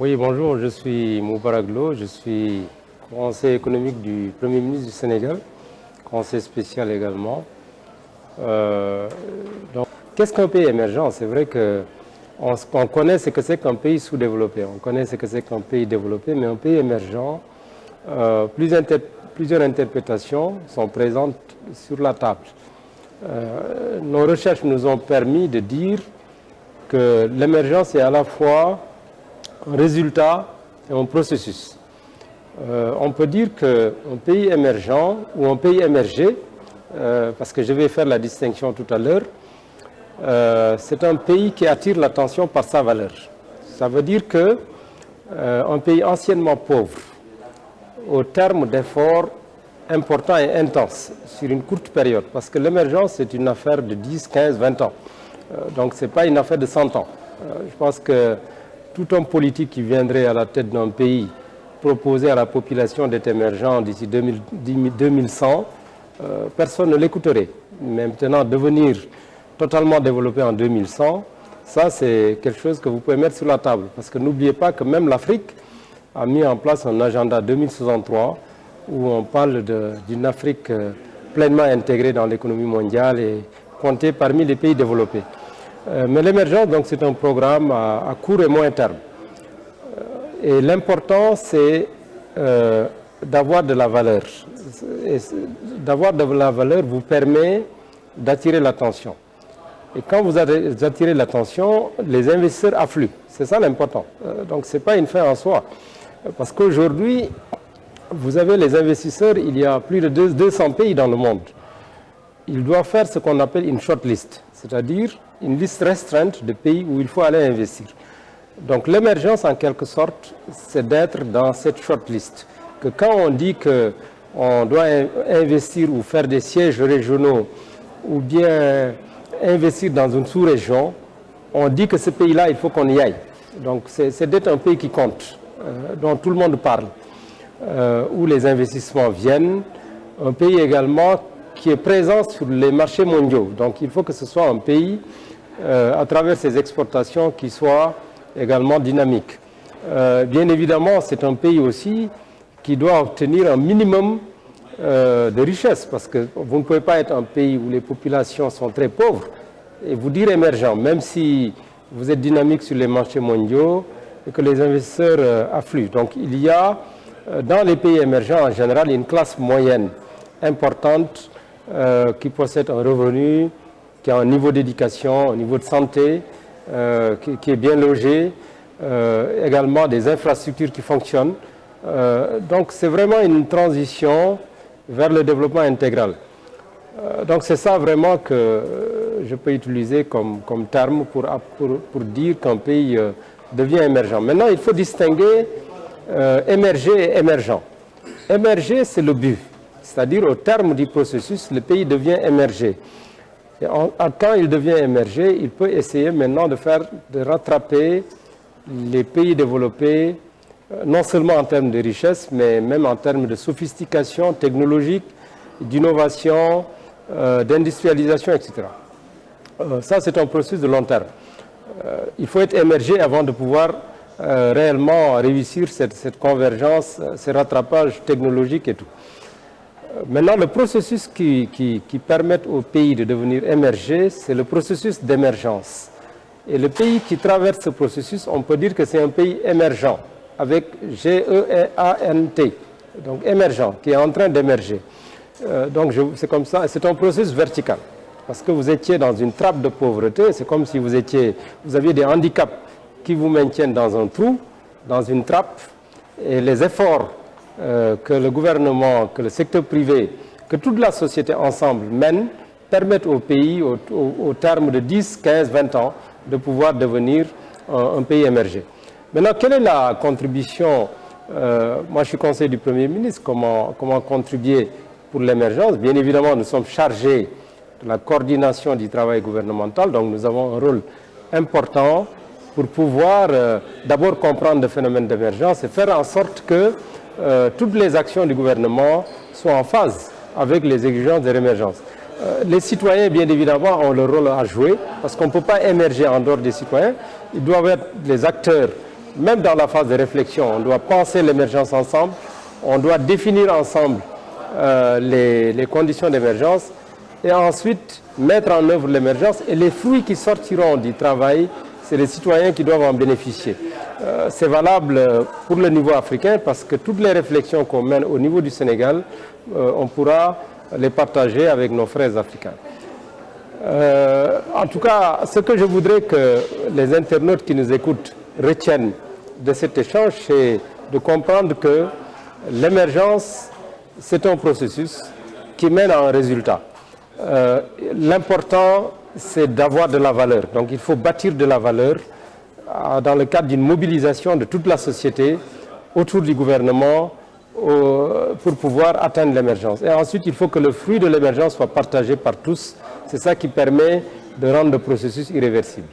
Oui, bonjour, je suis Moubarak Lo, je suis conseiller économique du Premier ministre du Sénégal, conseiller spécial également. Euh, donc, qu'est-ce qu'un pays émergent? C'est vrai qu'on connaît ce que c'est qu'un pays sous-développé, on connaît ce que c'est qu'un pays développé, mais un pays émergent, plusieurs interprétations sont présentes sur la table. Nos recherches nous ont permis de dire que l'émergence est à la fois un résultat et un processus. On peut dire qu'un pays émergent ou un pays émergé, parce que je vais faire la distinction tout à l'heure, c'est un pays qui attire l'attention par sa valeur. Ça veut dire qu'un pays anciennement pauvre, au terme d'efforts importants et intenses sur une courte période, parce que l'émergence c'est une affaire de 10, 15, 20 ans. Donc ce n'est pas une affaire de 100 ans. Je pense que tout homme politique qui viendrait à la tête d'un pays proposer à la population d'être émergent d'ici 2100, personne ne l'écouterait. Mais maintenant, devenir totalement développé en 2100, ça c'est quelque chose que vous pouvez mettre sur la table. Parce que n'oubliez pas que même l'Afrique a mis en place un agenda 2063 où on parle d'une Afrique pleinement intégrée dans l'économie mondiale et comptée parmi les pays développés. Mais l'émergence, donc, c'est un programme à court et moyen terme. Et l'important, c'est d'avoir de la valeur. D'avoir de la valeur vous permet d'attirer l'attention. Et quand vous attirez l'attention, les investisseurs affluent. C'est ça l'important. Donc, ce n'est pas une fin en soi. Parce qu'aujourd'hui, vous avez les investisseurs, il y a plus de 200 pays dans le monde. Ils doivent faire ce qu'on appelle une shortlist, c'est-à-dire une liste restreinte de pays où il faut aller investir. Donc l'émergence, en quelque sorte, c'est d'être dans cette shortlist. Que quand on dit qu'on doit investir ou faire des sièges régionaux ou bien investir dans une sous-région, on dit que ce pays-là, il faut qu'on y aille. Donc c'est d'être un pays qui compte, dont tout le monde parle, où les investissements viennent. Un pays également qui est présent sur les marchés mondiaux. Donc il faut que ce soit un pays, à travers ses exportations, qui soit également dynamique. Bien évidemment, c'est un pays aussi qui doit obtenir un minimum de richesse, parce que vous ne pouvez pas être un pays où les populations sont très pauvres et vous dire émergent, même si vous êtes dynamique sur les marchés mondiaux et que les investisseurs affluent. Donc il y a dans les pays émergents en général une classe moyenne importante qui possède un revenu, qui a un niveau d'éducation, un niveau de santé, qui est bien logé, également des infrastructures qui fonctionnent. Donc c'est vraiment une transition vers le développement intégral. Donc c'est ça vraiment que je peux utiliser comme terme pour dire qu'un pays devient émergent. Maintenant, il faut distinguer émerger et émergent. Émerger, c'est le but. C'est-à-dire, au terme du processus, le pays devient émergé. Et quand il devient émergé, il peut essayer maintenant de rattraper les pays développés, non seulement en termes de richesse, mais même en termes de sophistication technologique, d'innovation, d'industrialisation, etc. Ça, c'est un processus de long terme. Il faut être émergé avant de pouvoir réellement réussir cette convergence, ces rattrapages technologiques et tout. Maintenant, le processus qui permet au pays de devenir émergé, c'est le processus d'émergence. Et le pays qui traverse ce processus, on peut dire que c'est un pays émergent, avec G-E-A-N-T, donc émergent, qui est en train d'émerger. Donc c'est comme ça, c'est un processus vertical. Parce que vous étiez dans une trappe de pauvreté, c'est comme si vous aviez des handicaps qui vous maintiennent dans un trou, dans une trappe, et les efforts que le gouvernement, que le secteur privé, que toute la société ensemble mène, permettent au pays, au terme de 10, 15, 20 ans, de pouvoir devenir un pays émergé. Maintenant, quelle est la contribution moi, je suis conseiller du Premier ministre, comment contribuer pour l'émergence? Bien évidemment, nous sommes chargés de la coordination du travail gouvernemental, donc nous avons un rôle important pour pouvoir d'abord comprendre le phénomène d'émergence et faire en sorte que toutes les actions du gouvernement soient en phase avec les exigences de l'émergence. Les citoyens, bien évidemment, ont leur rôle à jouer, parce qu'on ne peut pas émerger en dehors des citoyens. Ils doivent être les acteurs même dans la phase de réflexion, on doit penser l'émergence ensemble, on doit définir ensemble les conditions d'émergence et ensuite mettre en œuvre l'émergence et les fruits qui sortiront du travail, c'est les citoyens qui doivent en bénéficier. C'est valable pour le niveau africain parce que toutes les réflexions qu'on mène au niveau du Sénégal, on pourra les partager avec nos frères africains. En tout cas, ce que je voudrais que les internautes qui nous écoutent retiennent de cet échange, c'est de comprendre que l'émergence, c'est un processus qui mène à un résultat. L'important, c'est d'avoir de la valeur. Donc il faut bâtir de la valeur dans le cadre d'une mobilisation de toute la société autour du gouvernement pour pouvoir atteindre l'émergence. Et ensuite, il faut que le fruit de l'émergence soit partagé par tous. C'est ça qui permet de rendre le processus irréversible.